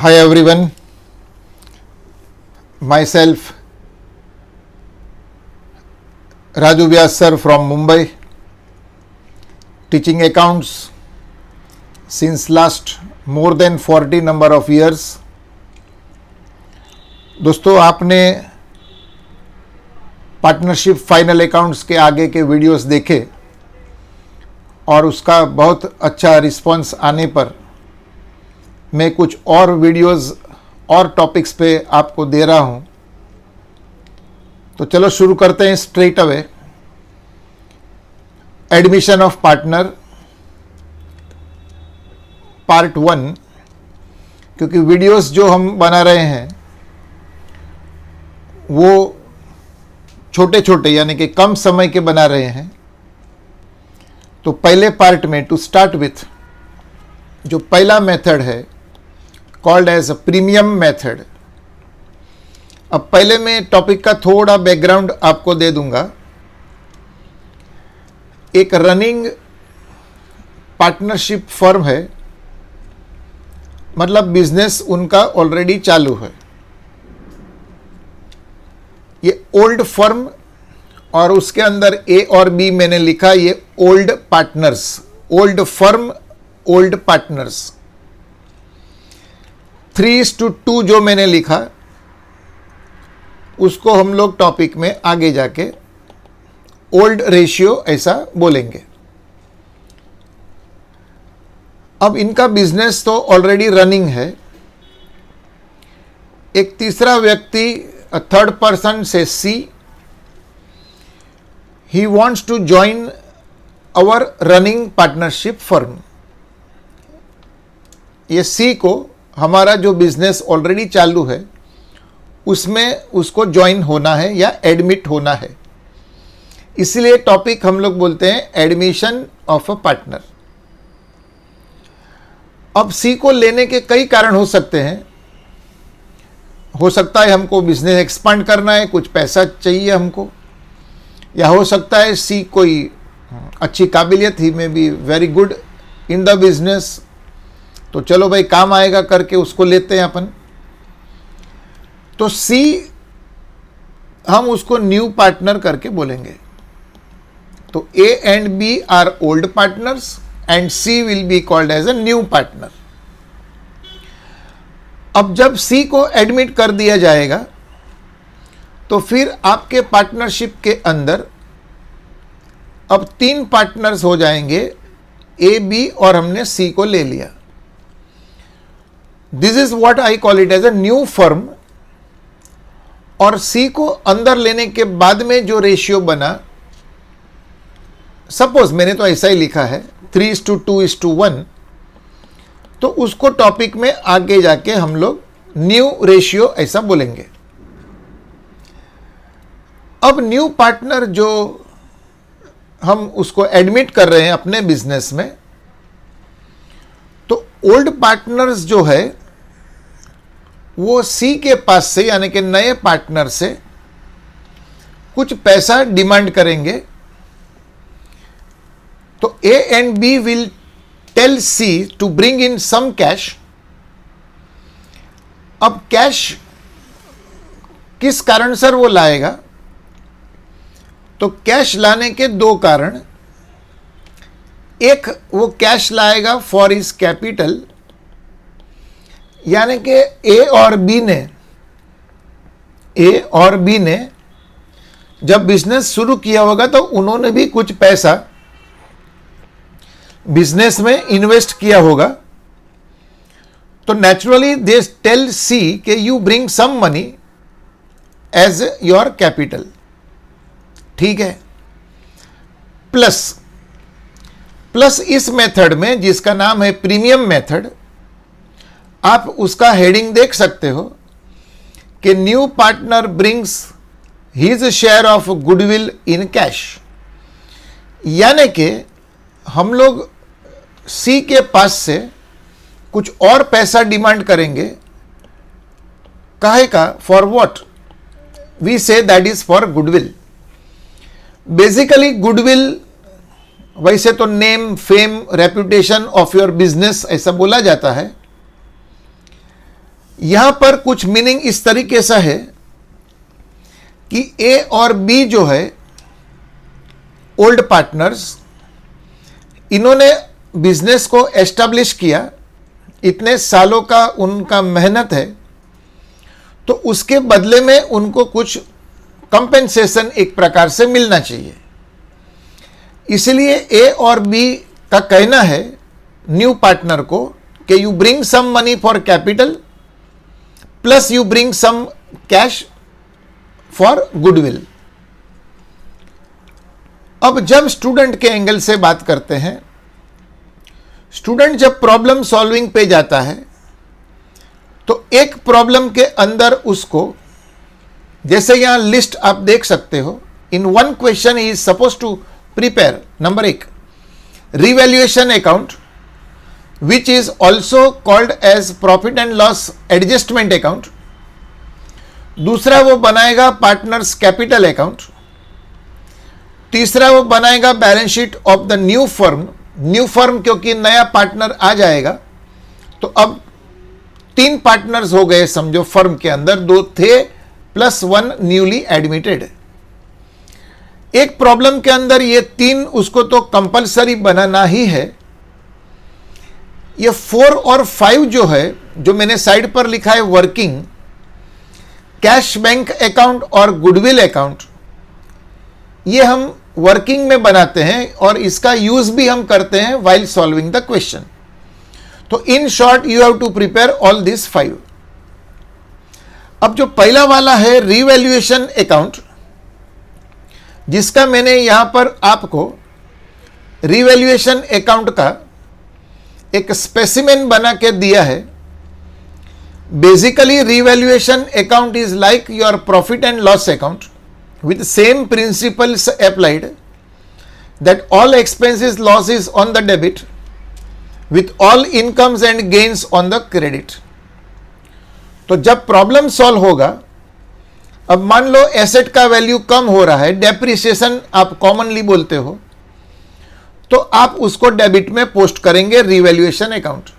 Hi everyone, myself Raju Vyas sir from Mumbai, teaching accounts since last more than 40 number of years. दोस्तों, आपने partnership final accounts के आगे के videos देखे और उसका बहुत अच्छा रिस्पांस आने पर मैं कुछ और वीडियोस और टॉपिक्स पे आपको दे रहा हूं। तो चलो शुरू करते हैं straight away. Admission of partner part 1, क्योंकि वीडियोस जो हम बना रहे हैं वो छोटे छोटे यानी कि कम समय के बना रहे हैं। तो पहले पार्ट में टू स्टार्ट विथ जो पहला मेथड है called as a premium method. अब पहले मैं टॉपिक का थोड़ा बैकग्राउंड आपको दे दूंगा। एक रनिंग पार्टनरशिप फर्म है, मतलब बिजनेस उनका ऑलरेडी चालू है। ये ओल्ड फर्म और उसके अंदर ए और बी मैंने लिखा, ये old partners, old firm old partners. 3:2 जो मैंने लिखा उसको हम लोग टॉपिक में आगे जाके ओल्ड रेशियो ऐसा बोलेंगे। अब इनका बिजनेस तो ऑलरेडी रनिंग है। एक तीसरा व्यक्ति थर्ड पर्सन से C, he wants to join our running partnership firm. ये सी को हमारा जो बिजनेस ऑलरेडी चालू है उसमें उसको ज्वाइन होना है या एडमिट होना है, इसलिए टॉपिक हम लोग बोलते हैं एडमिशन ऑफ अ पार्टनर। अब सी को लेने के कई कारण हो सकते हैं। हो सकता है हमको बिजनेस एक्सपांड करना है, कुछ पैसा चाहिए हमको, या हो सकता है सी कोई अच्छी काबिलियत, ही में be very good in the business, तो चलो भाई काम आएगा करके उसको लेते हैं अपन। तो सी हम उसको न्यू पार्टनर करके बोलेंगे। तो A and B are old partners and C will be called as a new partner. अब जब सी को एडमिट कर दिया जाएगा तो फिर आपके पार्टनरशिप के अंदर अब 3 पार्टनर्स हो जाएंगे, ए बी और हमने सी को ले लिया। This is what I call it as a new firm. और सी को अंदर लेने के बाद में जो रेशियो बना, सपोज मैंने तो ऐसा ही लिखा है 3:2:1, तो उसको टॉपिक में आगे जाके हम लोग न्यू रेशियो ऐसा बोलेंगे। अब न्यू पार्टनर जो हम उसको एडमिट कर रहे हैं अपने बिजनेस में, तो ओल्ड पार्टनर्स जो है वो सी के पास से यानी कि नए पार्टनर से कुछ पैसा डिमांड करेंगे। तो A and B will tell C to bring in some cash. अब कैश किस कारण सर वो लाएगा? तो कैश लाने के 2 कारण। एक, वो कैश लाएगा फॉर हिज कैपिटल, यानी कि ए और बी ने जब बिजनेस शुरू किया होगा तो उन्होंने भी कुछ पैसा बिजनेस में इन्वेस्ट किया होगा। तो नेचुरली दे टेल सी कि you bring some money as your capital. ठीक है। प्लस इस मेथड में जिसका नाम है प्रीमियम मेथड, आप उसका हेडिंग देख सकते हो कि new partner brings his share of goodwill in cash. यानी कि हम लोग सी के पास से कुछ और पैसा डिमांड करेंगे। काहे का? For what? We say that is for goodwill. Basically goodwill वैसे तो name, fame, reputation of your business ऐसा बोला जाता है, यहां पर कुछ मीनिंग इस तरीके से है कि ए और बी जो है ओल्ड पार्टनर्स, इन्होंने बिजनेस को एस्टेब्लिश किया, इतने सालों का उनका मेहनत है, तो उसके बदले में उनको कुछ कंपेंसेशन एक प्रकार से मिलना चाहिए। इसलिए ए और बी का कहना है न्यू पार्टनर को कि you bring some money for capital plus you bring some cash for goodwill. अब जब स्टूडेंट के एंगल से बात करते हैं, स्टूडेंट जब प्रॉब्लम सॉल्विंग पे जाता है तो एक प्रॉब्लम के अंदर उसको, जैसे यहां लिस्ट आप देख सकते हो, in one question he is suppose to prepare number 1 revaluation account which is also called as profit and loss adjustment account. दूसरा वो बनाएगा पार्टनर्स कैपिटल अकाउंट। तीसरा वो बनाएगा balance sheet of the new firm. New firm क्योंकि नया partner आ जाएगा, तो अब 3 पार्टनर्स हो गए समझो फर्म के अंदर, 2 थे प्लस 1 न्यूली एडमिटेड। एक प्रॉब्लम के अंदर ये 3 उसको तो कंपलसरी बनाना ही है। ये 4 और 5 जो है, जो मैंने साइड पर लिखा है वर्किंग, कैश बैंक अकाउंट और गुडविल अकाउंट, ये हम वर्किंग में बनाते हैं और इसका यूज भी हम करते हैं व्हाइल सॉल्विंग द क्वेश्चन। तो in short you have to prepare all this 5। अब जो पहला वाला है रिवैल्यूएशन अकाउंट, जिसका मैंने यहां पर आपको रिवैल्यूएशन अकाउंट का एक स्पेसिमेन बना के दिया है। Basically revaluation account is like your profit and loss account with same principles applied, that all expenses losses on the debit with all incomes and gains on the credit। तो जब problem solve होगा, अब मान लो asset का value कम हो रहा है, depreciation आप कॉमनली बोलते हो, तो आप उसको डेबिट में पोस्ट करेंगे रिवैल्यूएशन अकाउंट।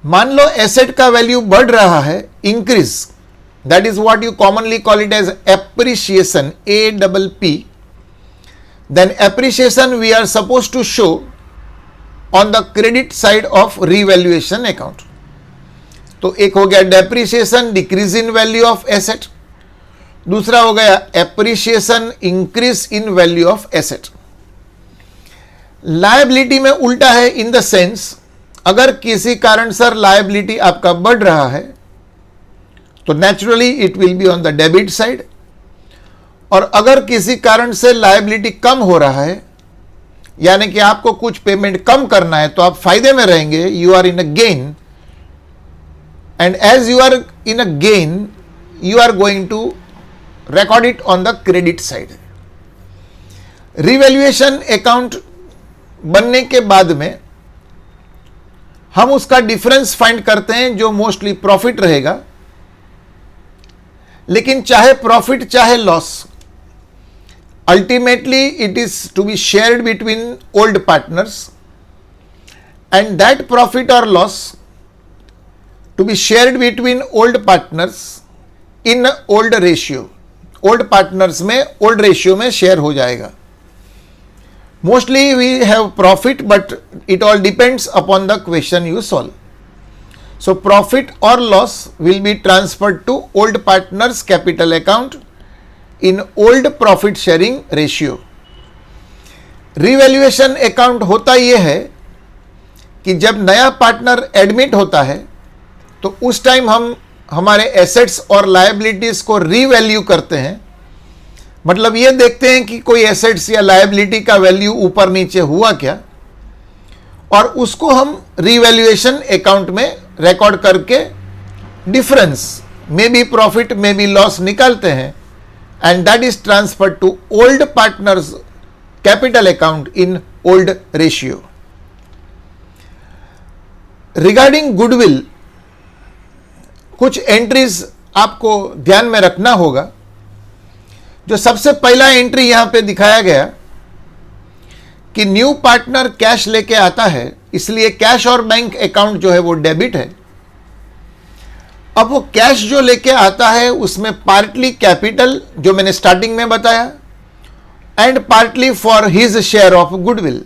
मान लो एसेट का वैल्यू बढ़ रहा है, increase, that is what you commonly call it as appreciation, APP, then appreciation we are supposed to show on the credit side of revaluation account। तो एक हो गया depreciation, decrease in value of asset, दूसरा हो गया appreciation, increase in value of asset। liability में उल्टा है, in the sense अगर किसी कारण सर liability आपका बढ़ रहा है तो naturally it will be on the debit side, और अगर किसी कारण से लायबिलिटी कम हो रहा है, यानी कि आपको कुछ पेमेंट कम करना है, तो आप फायदे में रहेंगे, you are in a gain, and as you are in a gain you are going to record it on the credit side. Revaluation account बनने के बाद में हम उसका डिफरेंस फाइंड करते हैं, जो मोस्टली प्रॉफिट रहेगा। लेकिन चाहे प्रॉफिट चाहे loss, ultimately it is to be shared between old partners, and that profit और loss to be shared between old partners in old ratio. Old partners में ओल्ड रेशियो में शेयर हो जाएगा। Mostly we have profit, but it all depends upon the question you solve. So profit or loss will be transferred to old partners capital account in old profit sharing ratio। Revaluation account होता यह है कि जब नया partner admit होता है तो उस टाइम हम हमारे एसेट्स और लायबिलिटीज को रीवैल्यू करते हैं। मतलब ये देखते हैं कि कोई एसेट्स या लायबिलिटी का वैल्यू ऊपर नीचे हुआ क्या, और उसको हम रिवैल्यूएशन अकाउंट में रिकॉर्ड करके डिफरेंस में भी प्रॉफिट में भी लॉस निकालते हैं, and that is transferred to old partners capital account in old ratio. Regarding goodwill कुछ एंट्रीज आपको ध्यान में रखना होगा। जो सबसे पहला एंट्री यहां पे दिखाया गया कि न्यू पार्टनर कैश लेके आता है, इसलिए कैश और बैंक अकाउंट जो है वो डेबिट है। अब वो कैश जो लेके आता है उसमें पार्टली कैपिटल जो मैंने स्टार्टिंग में बताया and partly for his share of goodwill.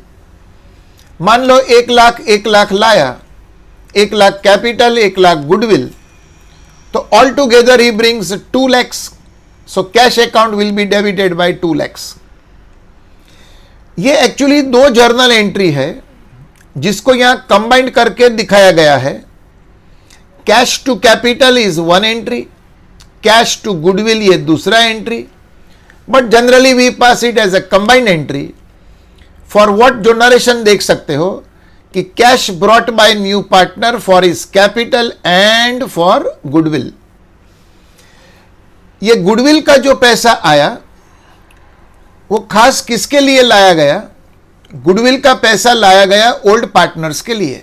मान लो 1 लाख लाया, 1 लाख कैपिटल, 1 लाख गुडविल, तो all together he brings 2 lakhs। So cash account will be debited by 2 lakhs। ये एक्चुअली 2 जर्नल एंट्री है जिसको यहां कंबाइंड करके दिखाया गया है। Cash to capital is 1 entry, cash to goodwill ये दूसरा entry, but generally we pass it as a combined entry. For what जो नरेशन देख सकते हो कि cash brought by new partner for his capital and for goodwill. ये goodwill का जो पैसा आया वो खास किसके लिए लाया गया? गुडविल का पैसा लाया गया ओल्ड पार्टनर्स के लिए,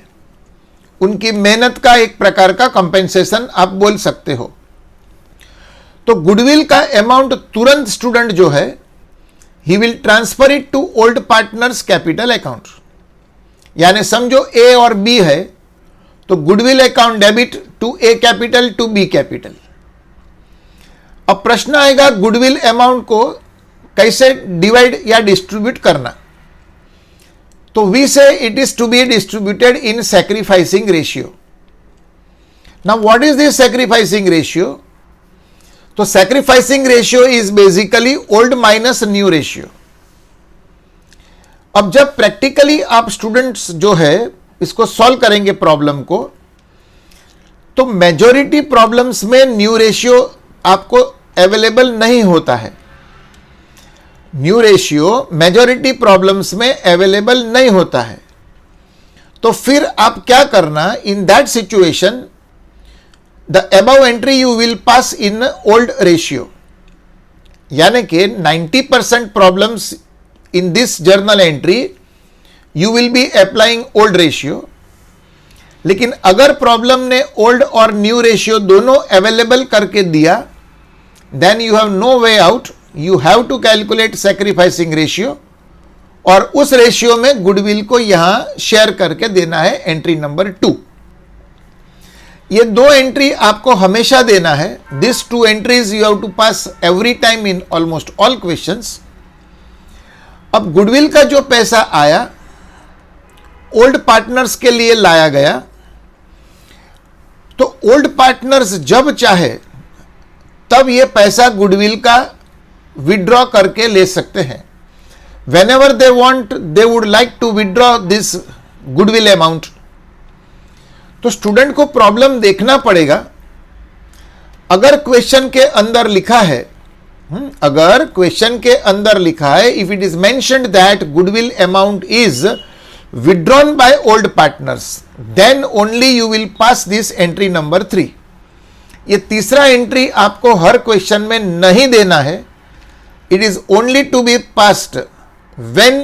उनकी मेहनत का एक प्रकार का कंपेंसेशन आप बोल सकते हो। तो गुडविल का अमाउंट तुरंत स्टूडेंट जो है he will transfer it to old partners capital account. यानी समझो ए और बी है तो goodwill account debit to A capital to B capital. अब प्रश्न आएगा गुडविल अमाउंट को कैसे डिवाइड या डिस्ट्रीब्यूट करना। तो we say it is to be distributed in sacrificing ratio. Now what is this sacrificing ratio? तो sacrificing ratio is basically old minus new ratio. अब जब प्रैक्टिकली आप स्टूडेंट्स जो है इसको सॉल्व करेंगे प्रॉब्लम को, तो मेजॉरिटी प्रॉब्लम्स में न्यू रेशियो आपको अवेलेबल नहीं होता है। न्यू रेशियो मेजॉरिटी प्रॉब्लम्स में अवेलेबल नहीं होता है। तो फिर आप क्या करना, in that situation the above entry you will pass in old ratio. यानी कि 90% problems in this journal entry you will be applying old ratio. लेकिन अगर प्रॉब्लम ने ओल्ड और न्यू रेशियो दोनों अवेलेबल करके दिया, then you have no way out, you have to calculate sacrificing ratio और उस रेशियो में गुडविल को यहां शेयर करके देना है एंट्री नंबर 2। ये 2 एंट्री आपको हमेशा देना है। This 2 entries you have to pass every time in almost all questions. अब गुडविल का जो पैसा आया ओल्ड पार्टनर्स के लिए लाया गया, तो ओल्ड पार्टनर्स जब चाहे तब ये पैसा गुडविल का विड्रॉ करके ले सकते हैं। whenever they want they would like to withdraw this goodwill amount। तो स्टूडेंट को प्रॉब्लम देखना पड़ेगा। अगर क्वेश्चन के अंदर लिखा है अगर क्वेश्चन के अंदर लिखा है if it is mentioned that goodwill amount is withdrawn by old partners, then only you will pass this entry number 3। ये तीसरा एंट्री आपको हर क्वेश्चन में नहीं देना है। It is only to be passed when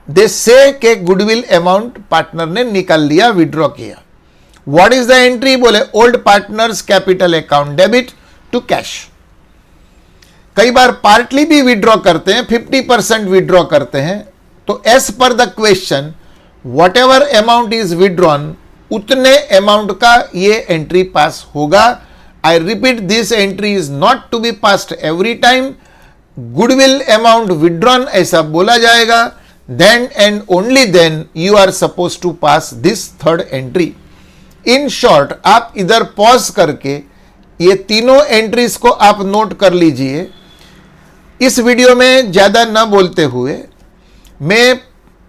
they say के goodwill amount partner ने निकाल लिया, विड्रॉ किया। What is the entry? बोले old partners capital account debit to cash. कई बार पार्टली भी विड्रॉ करते हैं, 50% विड्रॉ करते हैं। तो as per the question whatever amount is withdrawn उतने अमाउंट का ये एंट्री पास होगा। I repeat, this entry is not to be passed every time. Goodwill amount withdrawn ऐसा बोला जाएगा, then and only then you are suppose to pass this third entry. In short आप इधर pause करके ये तीनों entries को आप नोट कर लीजिए। इस वीडियो में ज्यादा न बोलते हुए मैं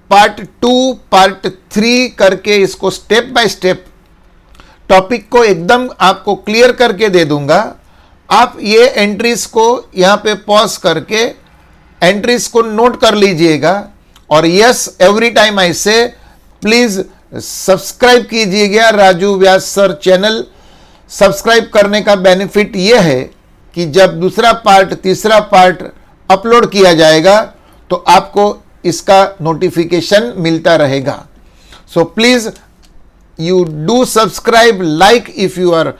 पार्ट 2, पार्ट 3 करके इसको स्टेप बाय स्टेप टॉपिक को एकदम आपको क्लियर करके दे दूंगा। आप ये एंट्रीज को यहां पे पॉज करके एंट्रीज को नोट कर लीजिएगा। और यस, एवरी टाइम आई से प्लीज सब्सक्राइब कीजिएगा राजू व्यास सर चैनल। सब्सक्राइब करने का बेनिफिट यह है कि जब दूसरा पार्ट, तीसरा पार्ट अपलोड किया जाएगा तो आपको इसका नोटिफिकेशन मिलता रहेगा। So please you do subscribe, like if you are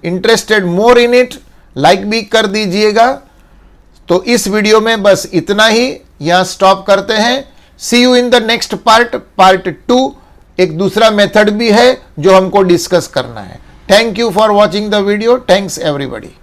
interested more in it, like भी कर दीजिएगा। तो इस वीडियो में बस इतना ही, यहां स्टॉप करते हैं। See you in the next part, part 2। एक दूसरा मेथड भी है जो हमको डिस्कस करना है। Thank you for watching the video. Thanks everybody.